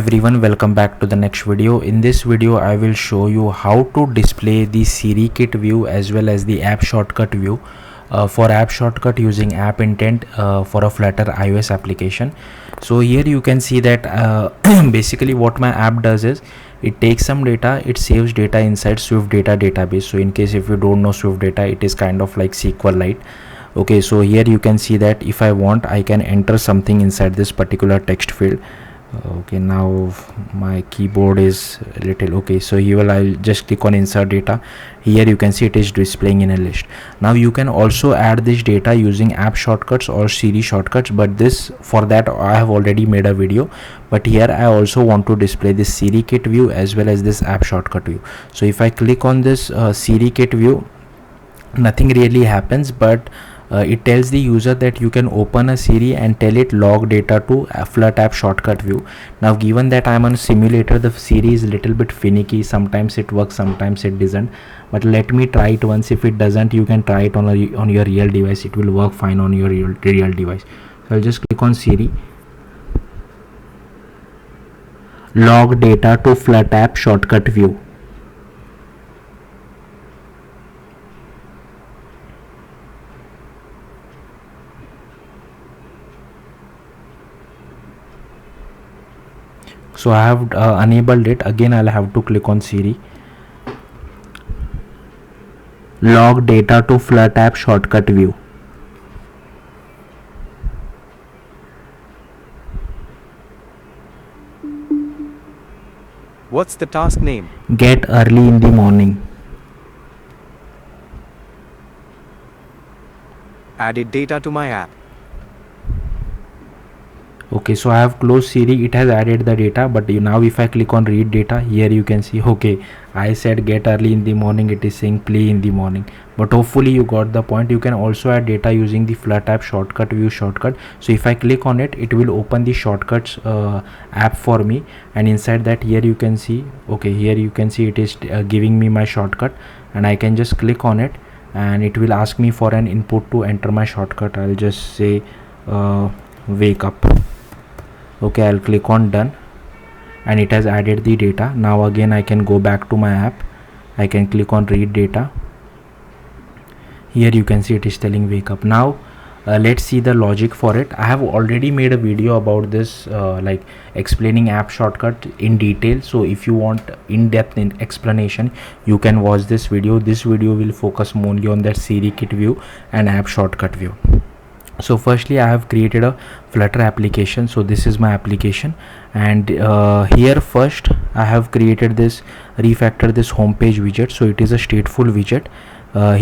Everyone, welcome back to the next video. In this video I will show you how to display the SiriTipView as well as the app shortcut view for app shortcut using AppIntent for a Flutter iOS application. So here you can see that basically what my app does is it takes some data, it saves data inside Swift data database. So in case if you don't know Swift data, it is kind of like SQLite. Okay, so here you can see that if I want, I can enter something inside this particular text field. Okay, now my keyboard is little okay, so here I'll just click on insert data. Here you can see it is displaying in a list. Now you can also add this data using app shortcuts or Siri shortcuts, but this for that I have already made a video. But here I also want to display this SiriKit view as well as this app shortcut view. So if I click on this SiriKit view, nothing really happens, but it tells the user that you can open a Siri and tell it log data to a Flutter app shortcut view. Now given that I'm on a simulator, the Siri is a little bit finicky. Sometimes it works, sometimes it doesn't, but let me try it once. If it doesn't, you can try it on your real device. It will work fine on your real device. So I'll just click on Siri, log data to Flutter app shortcut view. So I have enabled it. Again I'll have to click on Siri, log data to Flutter app shortcut view. What's the task name? Get early in the morning. Added data to my app. Okay, so I have closed Siri, it has added the data, but now if I click on read data, here you can see, okay, I said get early in the morning, it is saying play in the morning. But hopefully you got the point. You can also add data using the Flutter app shortcut view shortcut. So if I click on it, it will open the shortcuts app for me, and inside that here you can see, okay, here you can see it is giving me my shortcut, and I can just click on it and it will ask me for an input to enter my shortcut. I'll just say wake up. Okay, I'll click on done and it has added the data. Now again I can go back to my app. I can click on read data. Here you can see it is telling wake up. Now let's see the logic for it. I have already made a video about this like explaining app shortcut in detail. So if you want in-depth explanation, you can watch this video. This video will focus mainly on that SiriKit view and app shortcut view. So firstly I have created a Flutter application. So this is my application, and here first I have created this refactor this homepage widget. So it is a stateful widget.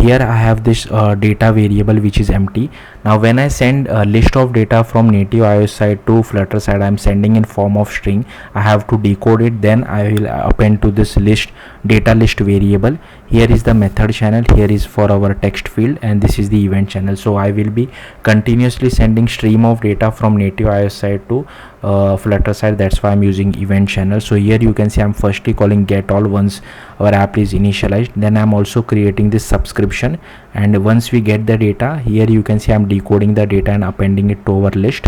Here I have this data variable which is empty. Now when I send a list of data from native iOS side to Flutter side, I am sending in form of string. I have to decode it, then I will append to this list data list variable. Here is the method channel, here is for our text field, and this is the event channel. So I will be continuously sending stream of data from native iOS side to Flutter side. That's why I'm using event channel. So here you can see I'm firstly calling get all once our app is initialized. Then I'm also creating this subscription, and once we get the data, here you can see I'm decoding the data and appending it to our list.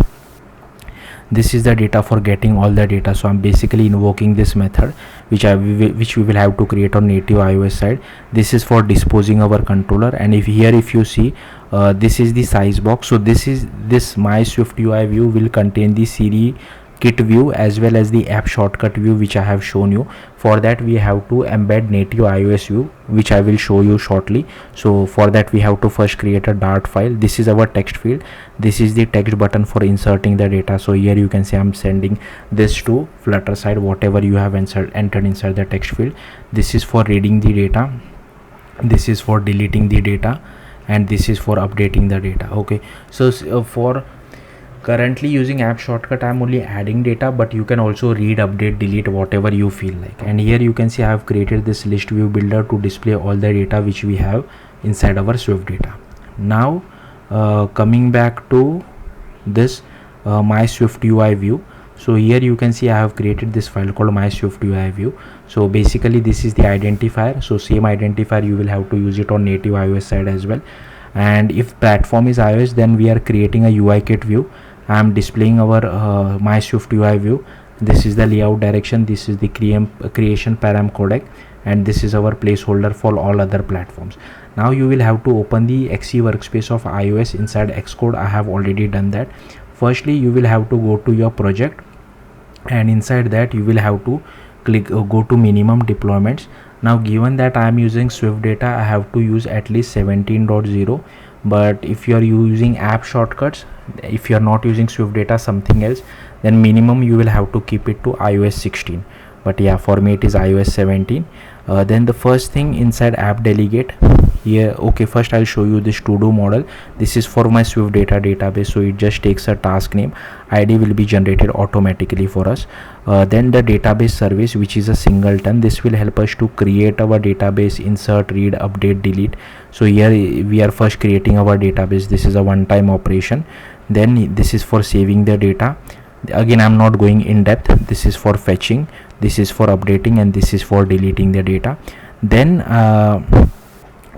This is the data for getting all the data. So I'm basically invoking this method which we will have to create on native iOS side. This is for disposing our controller, and if you see this is the size box. So this my Swift UI view will contain the SiriKit view as well as the app shortcut view which I have shown you. For that we have to embed native iOS view, which I will show you shortly. So for that we have to first create a Dart file. This is our text field. This is the text button for inserting the data. So here you can see I'm sending this to Flutter side, whatever you have entered inside the text field. This is for reading the data, this is for deleting the data, and this is for updating the data. Okay, so for currently using app shortcut I'm only adding data, but you can also read, update, delete, whatever you feel like. And here you can see I have created this list view builder to display all the data which we have inside our Swift data. Now coming back to this my Swift UI view. So here you can see I have created this file called my Swift UI view. So basically this is the identifier. So same identifier you will have to use it on native iOS side as well. And if platform is iOS, then we are creating a UI kit view. I am displaying our my Swift UI view. this is the layout direction, this is the creation param codec, and this is our placeholder for all other platforms. Now you will have to open the XE workspace of iOS inside Xcode. I have already done that. Firstly, you will have to go to your project, and inside that you will have to click go to minimum deployments. Now given that I am using Swift data, I have to use at least 17.0, but if you are using app shortcuts, if you are not using Swift data, something else, then minimum you will have to keep it to iOS 16. But yeah, for me it is iOS 17. Then the first thing inside app delegate here, okay, first I'll show you this to do model. This is for my Swift data database, so it just takes a task name, ID will be generated automatically for us. Then the database service, which is a singleton. This will help us to create our database, insert, read, update, delete. So here we are first creating our database. This is a one-time operation. Then this is for saving the data. Again, I'm not going in depth. This is for fetching, this is for updating, and this is for deleting the data. Then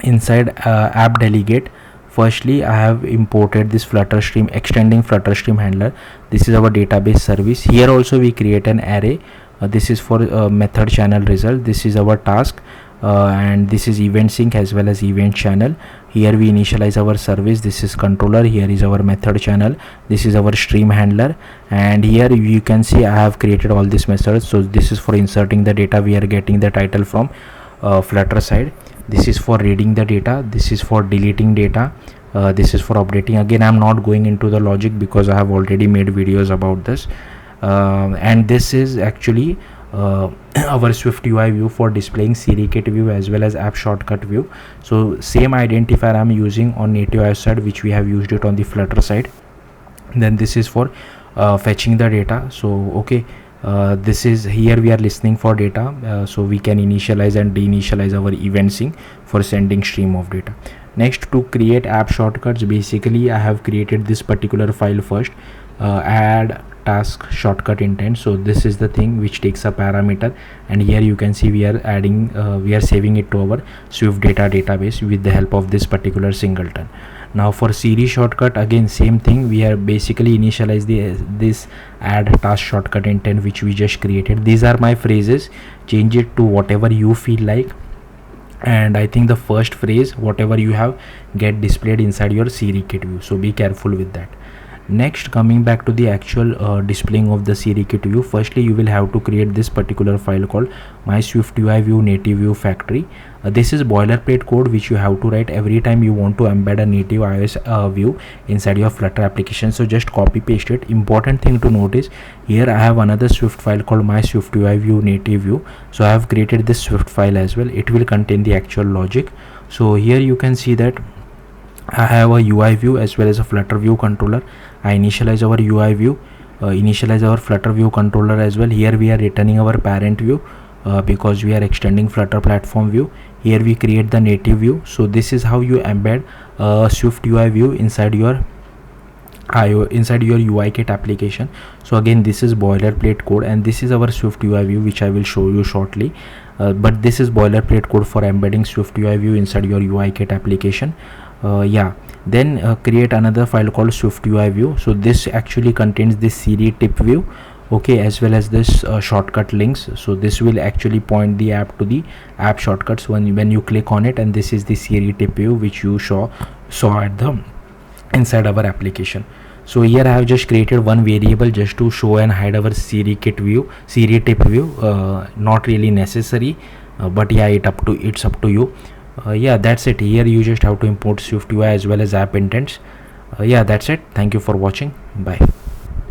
inside app delegate, firstly I have imported this Flutter stream, extending Flutter stream handler. This is our database service. Here also we create an array. This is for method channel result. This is our task, and this is event sync as well as event channel. Here we initialize our service. This is controller. Here is our method channel. This is our stream handler, and here you can see I have created all these methods. So this is for inserting the data. We are getting the title from Flutter side. This is for reading the data. This is for deleting data. This is for updating. Again, I'm not going into the logic because I have already made videos about this. And this is actually our Swift UI view for displaying SiriTipView as well as app shortcut view. So same identifier I'm using on native iOS side, which we have used it on the Flutter side. Then this is for fetching the data. So okay, this is here we are listening for data, so we can initialize and deinitialize our event sync for sending stream of data. Next, to create app shortcuts, basically I have created this particular file first, add task shortcut intent. So this is the thing which takes a parameter, and here you can see we are adding we are saving it to our Swift data database with the help of this particular singleton. Now for Siri shortcut, again same thing, we are basically initialize this add task shortcut intent which we just created. These are my phrases, change it to whatever you feel like, and I think the first phrase whatever you have get displayed inside your SiriTipView, so be careful with that. Next, coming back to the actual displaying of the SiriTipView, firstly you will have to create this particular file called my Swift UI view native view factory. This is boilerplate code which you have to write every time you want to embed a native iOS view inside your Flutter application. So just copy paste it. Important thing to note is here I have another Swift file called my Swift UI view native view. So I have created this Swift file as well. It will contain the actual logic. So here you can see that I have a UI view as well as a Flutter view controller. I initialize our UI view, initialize our Flutter view controller as well. Here we are returning our parent view because we are extending Flutter platform view. Here we create the native view. So this is how you embed Swift UI view inside your UIKit application. So again, this is boilerplate code, and this is our Swift UI view which I will show you shortly. But this is boilerplate code for embedding Swift UI view inside your UIKit application. Then create another file called Swift UI view. So this actually contains this SiriTipView, okay, as well as this shortcut links. So this will actually point the app to the app shortcuts when you click on it, and this is the SiriTipView which you saw at the inside our application. So here I have just created one variable just to show and hide our SiriTipView. Not really necessary, but yeah, it's up to you. Yeah, that's it. Here you just have to import Swift UI as well as AppIntents. Yeah, that's it. Thank you for watching. Bye.